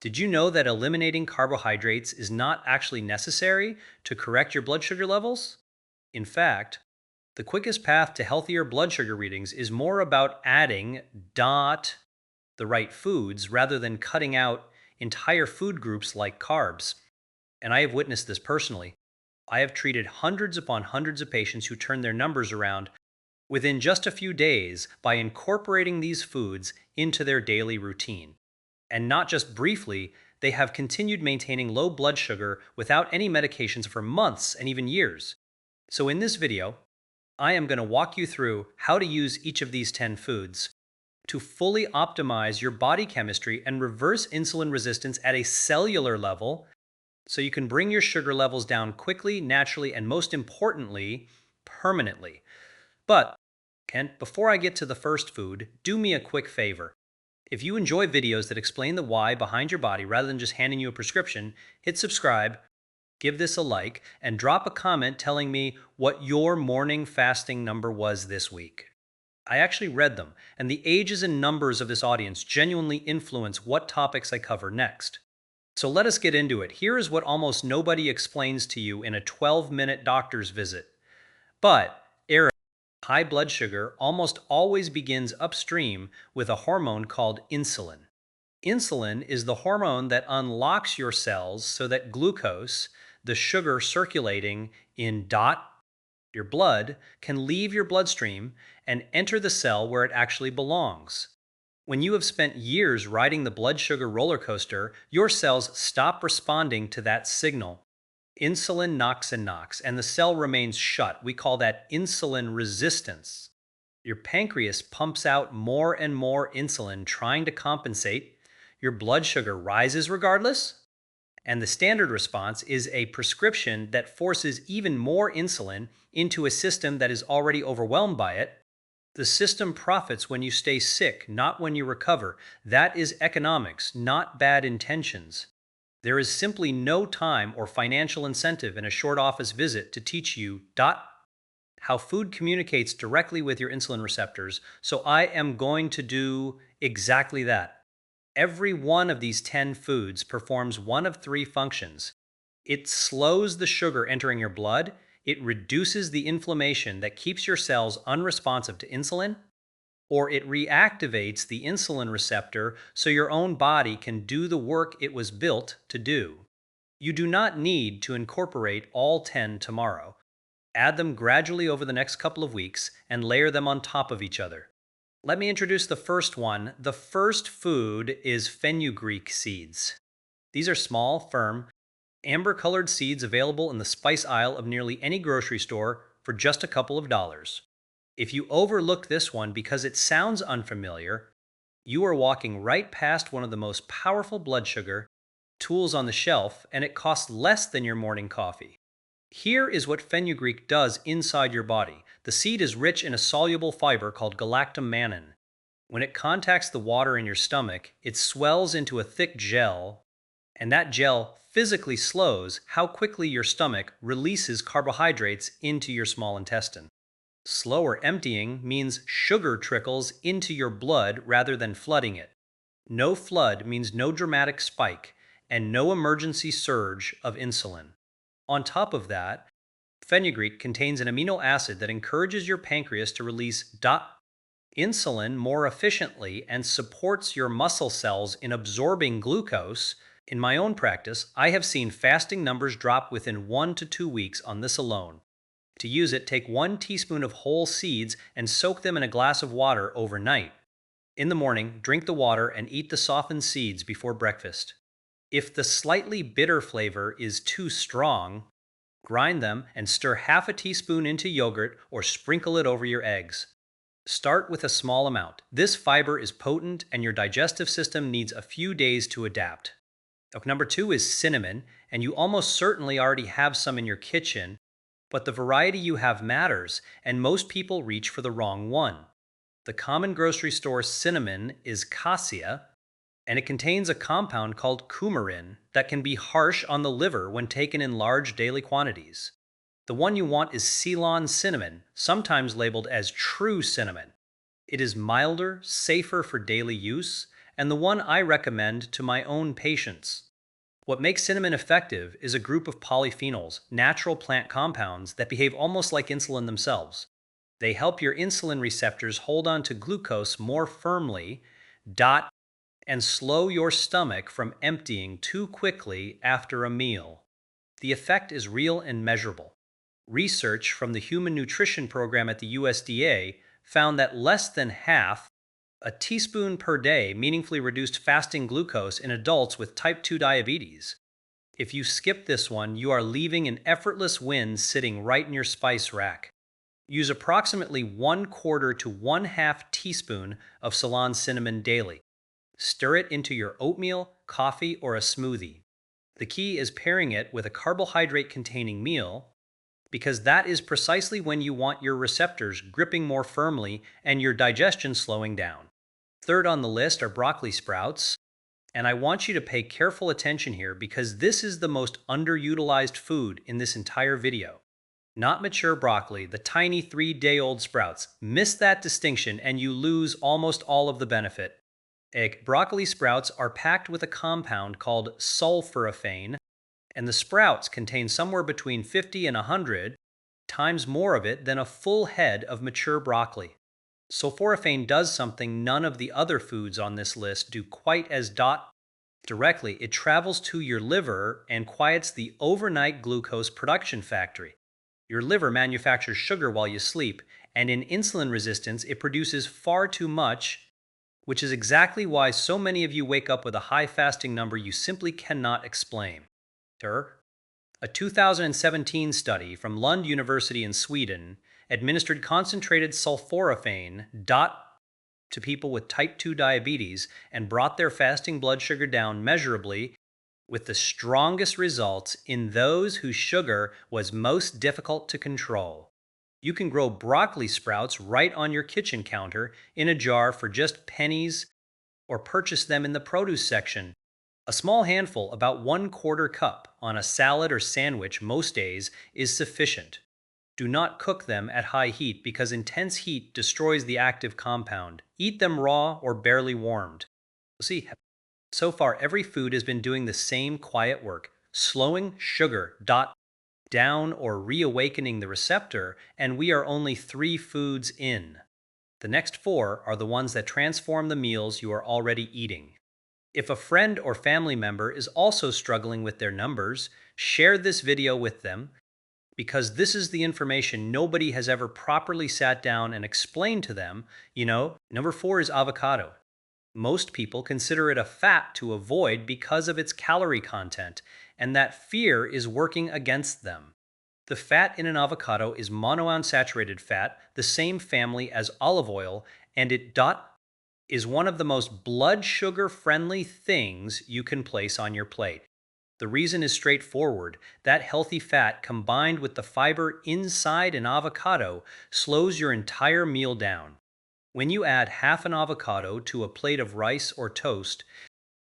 Did you know that eliminating carbohydrates is not actually necessary to correct your blood sugar levels? In fact, the quickest path to healthier blood sugar readings is more about adding not the right foods rather than cutting out entire food groups like carbs. And I have witnessed this personally. I have treated hundreds upon hundreds of patients who turned their numbers around within just a few days by incorporating these foods into their daily routine. And not just briefly, they have continued maintaining low blood sugar without any medications for months and even years. So, in this video, I am going to walk you through how to use each of these 10 foods to fully optimize your body chemistry and reverse insulin resistance at a cellular level so you can bring your sugar levels down quickly, naturally, and most importantly, permanently. But, Kent, before I get to the first food, do me a quick favor. If you enjoy videos that explain the why behind your body rather than just handing you a prescription, hit subscribe, give this a like, and drop a comment telling me what your morning fasting number was this week. I actually read them, and the ages and numbers of this audience genuinely influence what topics I cover next. So let us get into it. Here is what almost nobody explains to you in a 12-minute doctor's visit. But high blood sugar almost always begins upstream with a hormone called insulin. Insulin is the hormone that unlocks your cells so that glucose, the sugar circulating in your blood, can leave your bloodstream and enter the cell where it actually belongs. When you have spent years riding the blood sugar roller coaster, your cells stop responding to that signal. Insulin knocks and knocks, and the cell remains shut. We call that insulin resistance. Your pancreas pumps out more and more insulin trying to compensate. Your blood sugar rises regardless, and the standard response is a prescription that forces even more insulin into a system that is already overwhelmed by it. The system profits when you stay sick, not when you recover. That is economics, not bad intentions. There is simply no time or financial incentive in a short office visit to teach you how food communicates directly with your insulin receptors, so I am going to do exactly that. Every one of these 10 foods performs one of three functions. It slows the sugar entering your blood, it reduces the inflammation that keeps your cells unresponsive to insulin, or it reactivates the insulin receptor so your own body can do the work it was built to do. You do not need to incorporate all 10 tomorrow. Add them gradually over the next couple of weeks and layer them on top of each other. Let me introduce the first one. The first food is fenugreek seeds. These are small, firm, amber-colored seeds available in the spice aisle of nearly any grocery store for just a couple of dollars. If you overlook this one because it sounds unfamiliar, you are walking right past one of the most powerful blood sugar tools on the shelf, and it costs less than your morning coffee. Here is what fenugreek does inside your body. The seed is rich in a soluble fiber called galactomannan. When it contacts the water in your stomach, it swells into a thick gel, and that gel physically slows how quickly your stomach releases carbohydrates into your small intestine. Slower emptying means sugar trickles into your blood rather than flooding it. No flood means no dramatic spike and no emergency surge of insulin. On top of that, fenugreek contains an amino acid that encourages your pancreas to release insulin more efficiently and supports your muscle cells in absorbing glucose. In my own practice, I have seen fasting numbers drop within 1 to 2 weeks on this alone. To use it, take 1 teaspoon of whole seeds and soak them in a glass of water overnight. In the morning, drink the water and eat the softened seeds before breakfast. If the slightly bitter flavor is too strong, grind them and stir half a teaspoon into yogurt or sprinkle it over your eggs. Start with a small amount. This fiber is potent and your digestive system needs a few days to adapt. Number 2 is cinnamon, and you almost certainly already have some in your kitchen, but the variety you have matters, and most people reach for the wrong one. The common grocery store cinnamon is cassia, and it contains a compound called coumarin that can be harsh on the liver when taken in large daily quantities. The one you want is Ceylon cinnamon, sometimes labeled as true cinnamon. It is milder, safer for daily use, and the one I recommend to my own patients. What makes cinnamon effective is a group of polyphenols, natural plant compounds that behave almost like insulin themselves. They help your insulin receptors hold on to glucose more firmly, dot, and slow your stomach from emptying too quickly after a meal. The effect is real and measurable. Research from the Human Nutrition Program at the USDA found that less than half, a teaspoon per day, meaningfully reduced fasting glucose in adults with type 2 diabetes. If you skip this one, you are leaving an effortless win sitting right in your spice rack. Use approximately 1/4 to 1/2 teaspoon of Ceylon cinnamon daily. Stir it into your oatmeal, coffee, or a smoothie. The key is pairing it with a carbohydrate containing meal, because that is precisely when you want your receptors gripping more firmly and your digestion slowing down. Third on the list are broccoli sprouts, and I want you to pay careful attention here because this is the most underutilized food in this entire video. Not mature broccoli, the tiny 3-day-old sprouts. Miss that distinction and you lose almost all of the benefit. Broccoli sprouts are packed with a compound called sulforaphane, and the sprouts contain somewhere between 50 and 100 times more of it than a full head of mature broccoli. Sulforaphane does something none of the other foods on this list do quite as directly. It travels to your liver and quiets the overnight glucose production factory. Your liver manufactures sugar while you sleep, and in insulin resistance, it produces far too much, which is exactly why so many of you wake up with a high fasting number you simply cannot explain. A 2017 study from Lund University in Sweden administered concentrated sulforaphane to people with type 2 diabetes and brought their fasting blood sugar down measurably, with the strongest results in those whose sugar was most difficult to control. You can grow broccoli sprouts right on your kitchen counter in a jar for just pennies, or purchase them in the produce section. A small handful, about 1/4 cup, on a salad or sandwich most days is sufficient. Do not cook them at high heat because intense heat destroys the active compound. Eat them raw or barely warmed. See, so far every food has been doing the same quiet work, slowing sugar down or reawakening the receptor, and we are only 3 foods in. The next 4 are the ones that transform the meals you are already eating. If a friend or family member is also struggling with their numbers, share this video with them, because this is the information nobody has ever properly sat down and explained to them. Number 4 is avocado. Most people consider it a fat to avoid because of its calorie content, and that fear is working against them. The fat in an avocado is monounsaturated fat, the same family as olive oil, and it is one of the most blood sugar friendly things you can place on your plate. The reason is straightforward. That healthy fat combined with the fiber inside an avocado slows your entire meal down. When you add half an avocado to a plate of rice or toast,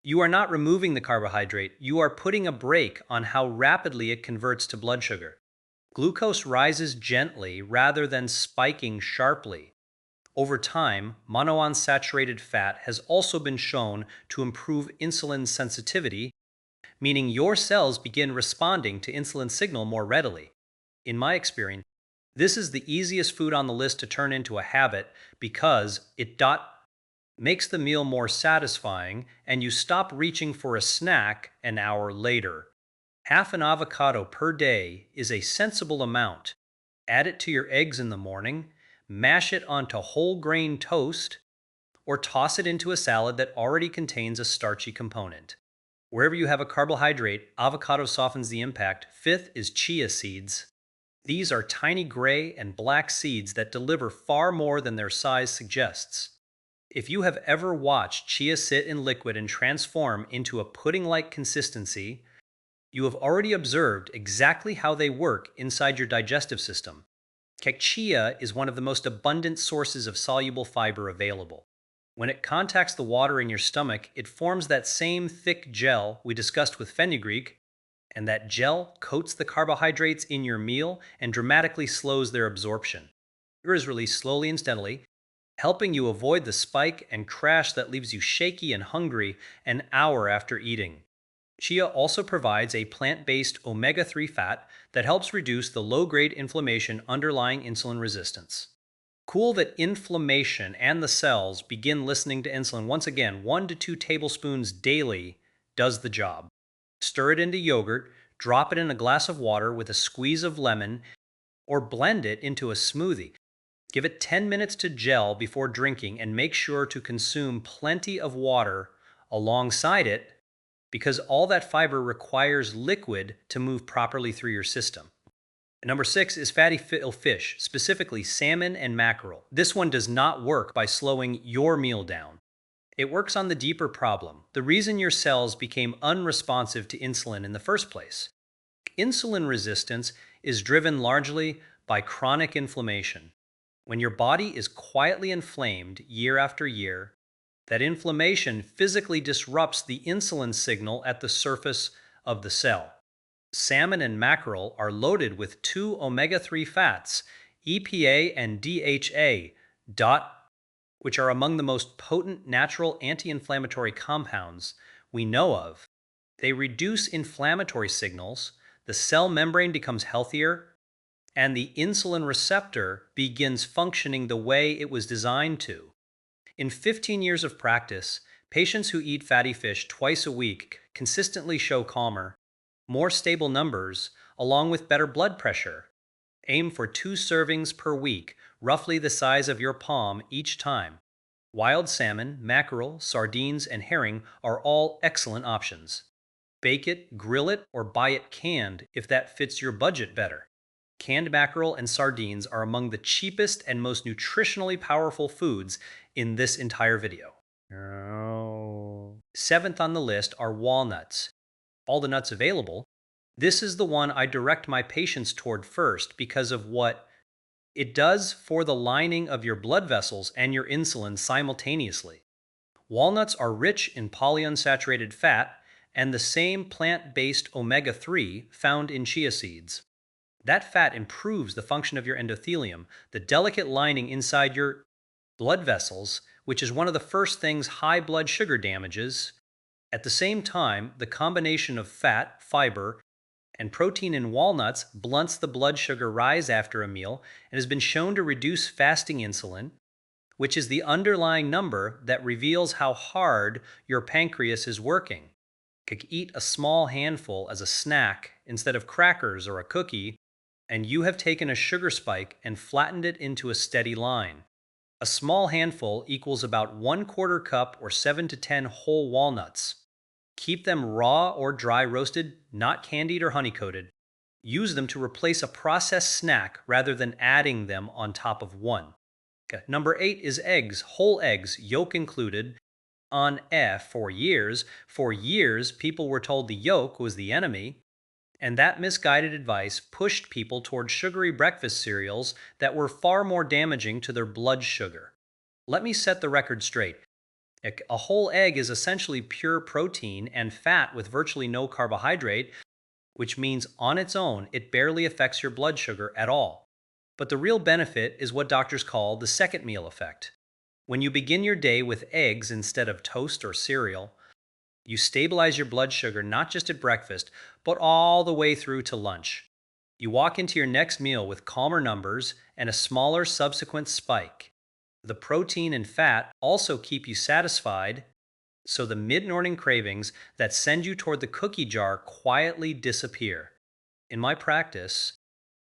you are not removing the carbohydrate, you are putting a brake on how rapidly it converts to blood sugar. Glucose rises gently rather than spiking sharply. Over time, monounsaturated fat has also been shown to improve insulin sensitivity, meaning your cells begin responding to insulin signal more readily. In my experience, this is the easiest food on the list to turn into a habit because it makes the meal more satisfying and you stop reaching for a snack an hour later. Half an avocado per day is a sensible amount. Add it to your eggs in the morning, mash it onto whole grain toast, or toss it into a salad that already contains a starchy component. Wherever you have a carbohydrate, avocado softens the impact. 5th is chia seeds. These are tiny gray and black seeds that deliver far more than their size suggests. If you have ever watched chia sit in liquid and transform into a pudding-like consistency, you have already observed exactly how they work inside your digestive system. Chia is one of the most abundant sources of soluble fiber available. When it contacts the water in your stomach, it forms that same thick gel we discussed with fenugreek, and that gel coats the carbohydrates in your meal and dramatically slows their absorption. Sugar is released slowly and steadily, helping you avoid the spike and crash that leaves you shaky and hungry an hour after eating. Chia also provides a plant based omega 3 fat that helps reduce the low grade inflammation underlying insulin resistance. Cool that inflammation and the cells begin listening to insulin. Once again, 1 to 2 tablespoons daily does the job. Stir it into yogurt, drop it in a glass of water with a squeeze of lemon, or blend it into a smoothie. Give it 10 minutes to gel before drinking and make sure to consume plenty of water alongside it because all that fiber requires liquid to move properly through your system. Number 6 is fatty fish, specifically salmon and mackerel. This one does not work by slowing your meal down. It works on the deeper problem, the reason your cells became unresponsive to insulin in the first place. Insulin resistance is driven largely by chronic inflammation. When your body is quietly inflamed year after year, that inflammation physically disrupts the insulin signal at the surface of the cell. Salmon and mackerel are loaded with two omega 3 fats, EPA and DHA, which are among the most potent natural anti inflammatory compounds we know of. They reduce inflammatory signals, the cell membrane becomes healthier, and the insulin receptor begins functioning the way it was designed to. In 15 years of practice, patients who eat fatty fish twice a week consistently show calmer, more stable numbers, along with better blood pressure. Aim for 2 servings per week, roughly the size of your palm each time. Wild salmon, mackerel, sardines, and herring are all excellent options. Bake it, grill it, or buy it canned if that fits your budget better. Canned mackerel and sardines are among the cheapest and most nutritionally powerful foods in this entire video. Oh. Seventh on the list are walnuts. All the nuts available, this is the one I direct my patients toward first because of what it does for the lining of your blood vessels and your insulin simultaneously. Walnuts are rich in polyunsaturated fat and the same plant-based omega 3 found in chia seeds. That fat improves the function of your endothelium, the delicate lining inside your blood vessels, which is one of the first things high blood sugar damages. At the same time, the combination of fat, fiber, and protein in walnuts blunts the blood sugar rise after a meal and has been shown to reduce fasting insulin, which is the underlying number that reveals how hard your pancreas is working. Eat a small handful as a snack instead of crackers or a cookie, and you have taken a sugar spike and flattened it into a steady line. A small handful equals about 1/4 cup or 7 to 10 whole walnuts. Keep them raw or dry roasted, not candied or honey-coated. Use them to replace a processed snack rather than adding them on top of one. Okay. Number 8 is eggs, whole eggs, yolk included. On F for years. For years, people were told the yolk was the enemy, and that misguided advice pushed people toward sugary breakfast cereals that were far more damaging to their blood sugar. Let me set the record straight. A whole egg is essentially pure protein and fat with virtually no carbohydrate, which means on its own, it barely affects your blood sugar at all. But the real benefit is what doctors call the second meal effect. When you begin your day with eggs instead of toast or cereal, you stabilize your blood sugar not just at breakfast, but all the way through to lunch. You walk into your next meal with calmer numbers and a smaller subsequent spike. The protein and fat also keep you satisfied, so the mid-morning cravings that send you toward the cookie jar quietly disappear. In my practice,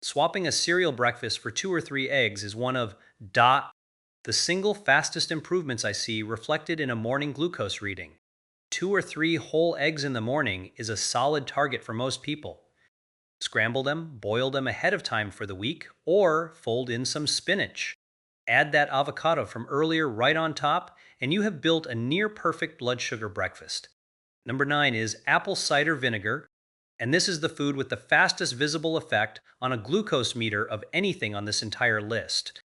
swapping a cereal breakfast for 2 or 3 eggs is one of the single fastest improvements I see reflected in a morning glucose reading. 2 or 3 whole eggs in the morning is a solid target for most people. Scramble them, boil them ahead of time for the week, or fold in some spinach. Add that avocado from earlier right on top, and you have built a near-perfect blood sugar breakfast. Number 9 is apple cider vinegar, and this is the food with the fastest visible effect on a glucose meter of anything on this entire list.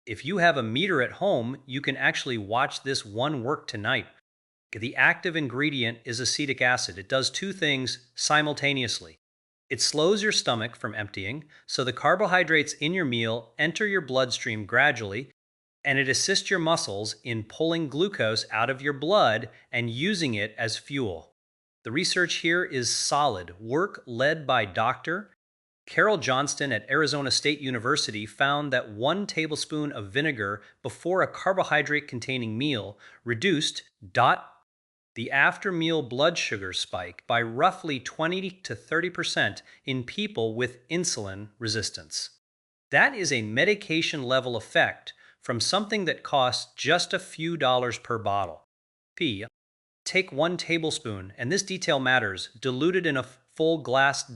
If you have a meter at home, you can actually watch this one work tonight. The active ingredient is acetic acid. It does 2 things simultaneously. It slows your stomach from emptying, so the carbohydrates in your meal enter your bloodstream gradually, and it assists your muscles in pulling glucose out of your blood and using it as fuel. The research here is solid. Work led by Dr. Carol Johnston at Arizona State University found that 1 tablespoon of vinegar before a carbohydrate containing meal reduced the after meal blood sugar spike by roughly 20 to 30% in people with insulin resistance. That is a medication level effect from something that costs just a few dollars per bottle. P. Take 1 tablespoon, and this detail matters, diluted in a full glass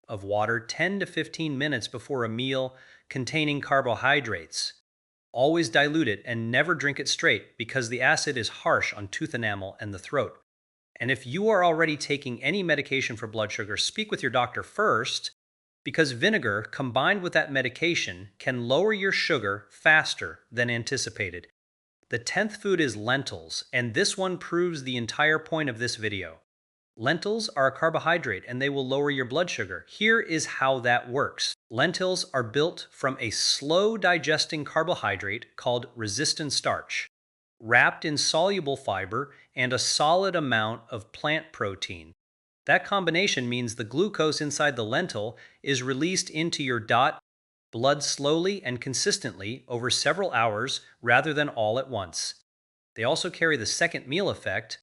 of water 10 to 15 minutes before a meal containing carbohydrates. Always dilute it and never drink it straight because the acid is harsh on tooth enamel and the throat. And if you are already taking any medication for blood sugar, speak with your doctor first because vinegar combined with that medication can lower your sugar faster than anticipated. The 10th food is lentils, and this one proves the entire point of this video. Lentils are a carbohydrate and they will lower your blood sugar. Here is how that works. Lentils are built from a slow digesting carbohydrate called resistant starch, wrapped in soluble fiber and a solid amount of plant protein. That combination means the glucose inside the lentil is released into your blood slowly and consistently over several hours rather than all at once. They also carry the second meal effect,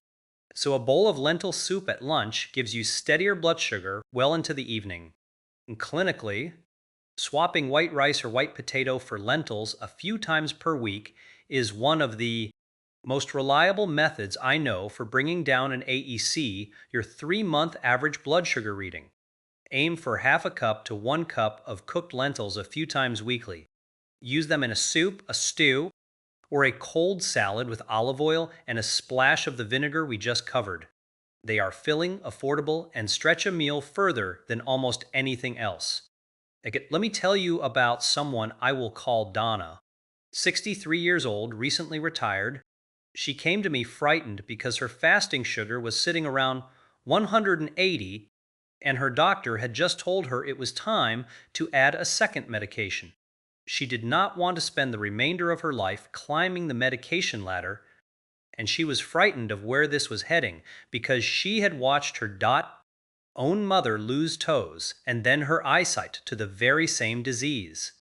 so a bowl of lentil soup at lunch gives you steadier blood sugar well into the evening. And clinically, swapping white rice or white potato for lentils a few times per week is one of the most reliable methods I know for bringing down an AEC, your 3-month average blood sugar reading. Aim for half a cup to 1 cup of cooked lentils a few times weekly. Use them in a soup, a stew, or a cold salad with olive oil and a splash of the vinegar we just covered. They are filling, affordable, and stretch a meal further than almost anything else. Let me tell you about someone I will call Donna. 63 years old, recently retired. She came to me frightened because her fasting sugar was sitting around 180, and her doctor had just told her it was time to add a second medication. She did not want to spend the remainder of her life climbing the medication ladder, and she was frightened of where this was heading because she had watched her own mother lose toes and then her eyesight to the very same disease.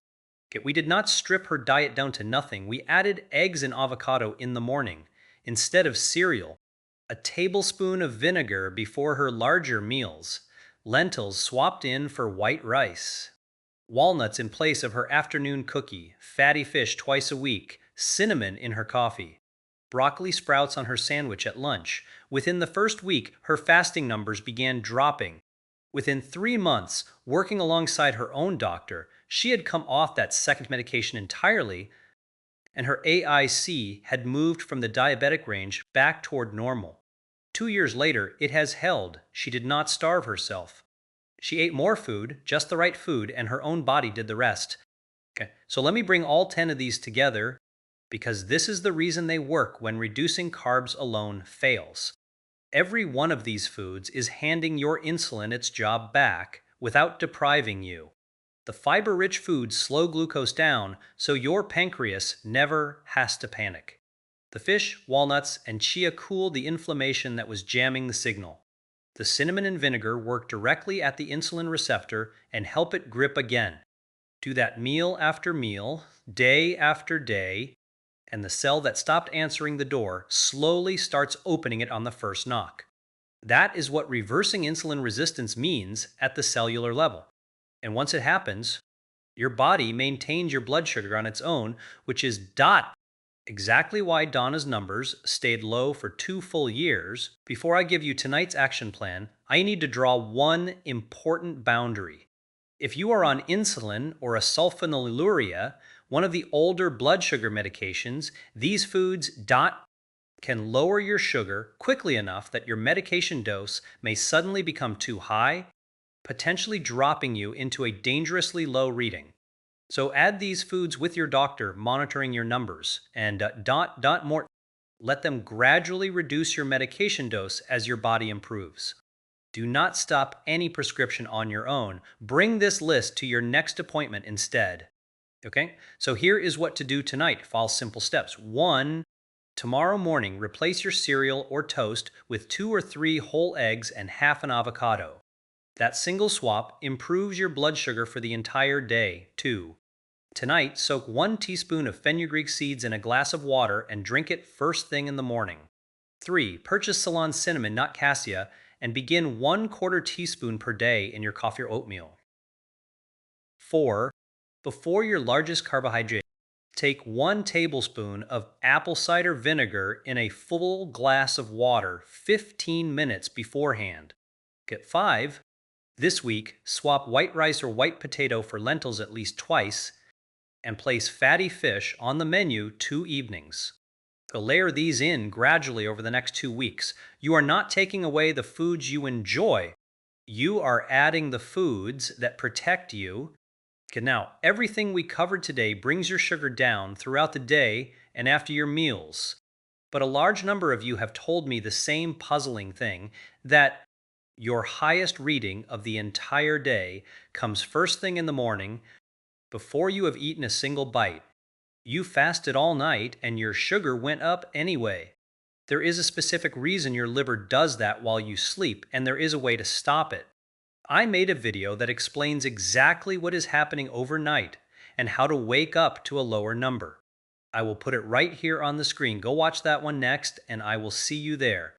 We did not strip her diet down to nothing. We added eggs and avocado in the morning instead of cereal, a tablespoon of vinegar before her larger meals, lentils swapped in for white rice, walnuts in place of her afternoon cookie, fatty fish twice a week, cinnamon in her coffee, broccoli sprouts on her sandwich at lunch. Within the first week, her fasting numbers began dropping. Within 3 months, working alongside her own doctor, she had come off that second medication entirely, and her AIC had moved from the diabetic range back toward normal. 2 years later, it has held. She did not starve herself. She ate more food, just the right food, and her own body did the rest. Okay, so let me bring all 10 of these together because this is the reason they work when reducing carbs alone fails. Every one of these foods is handing your insulin its job back without depriving you. The fiber-rich foods slow glucose down so your pancreas never has to panic. The fish, walnuts, and chia cool the inflammation that was jamming the signal. The cinnamon and vinegar work directly at the insulin receptor and help it grip again. Do that meal after meal, day after day, and the cell that stopped answering the door slowly starts opening it on the first knock. That is what reversing insulin resistance means at the cellular level. And once it happens, your body maintains your blood sugar on its own, which is exactly why Donna's numbers stayed low for 2 full years. Before I give you tonight's action plan, I need to draw one important boundary. If you are on insulin or a sulfonylurea, one of the older blood sugar medications, these foods can lower your sugar quickly enough that your medication dose may suddenly become too high, potentially dropping you into a dangerously low reading. So add these foods with your doctor monitoring your numbers and let them gradually reduce your medication dose as your body improves. Do not stop any prescription on your own. Bring this list to your next appointment instead. Okay, so here is what to do tonight. Follow simple steps. One, tomorrow morning, replace your cereal or toast with 2 or 3 whole eggs and half an avocado. That single swap improves your blood sugar for the entire day. 2, tonight, soak 1 teaspoon of fenugreek seeds in a glass of water and drink it first thing in the morning. 3, purchase Ceylon cinnamon, not cassia, and begin 1/4 teaspoon per day in your coffee or oatmeal. 4, before your largest carbohydrate, take 1 tablespoon of apple cider vinegar in a full glass of water 15 minutes beforehand. Get 5, this week, swap white rice or white potato for lentils at least twice and place fatty fish on the menu 2 evenings. So layer these in gradually over the next 2 weeks. You are not taking away the foods you enjoy. You are adding the foods that protect you. Okay, now, everything we covered today brings your sugar down throughout the day and after your meals. But a large number of you have told me the same puzzling thing, that your highest reading of the entire day comes first thing in the morning before you have eaten a single bite. You fasted all night and your sugar went up anyway. There is a specific reason your liver does that while you sleep, and there is a way to stop it. I made a video that explains exactly what is happening overnight and how to wake up to a lower number. I will put it right here on the screen. Go watch that one next, and I will see you there.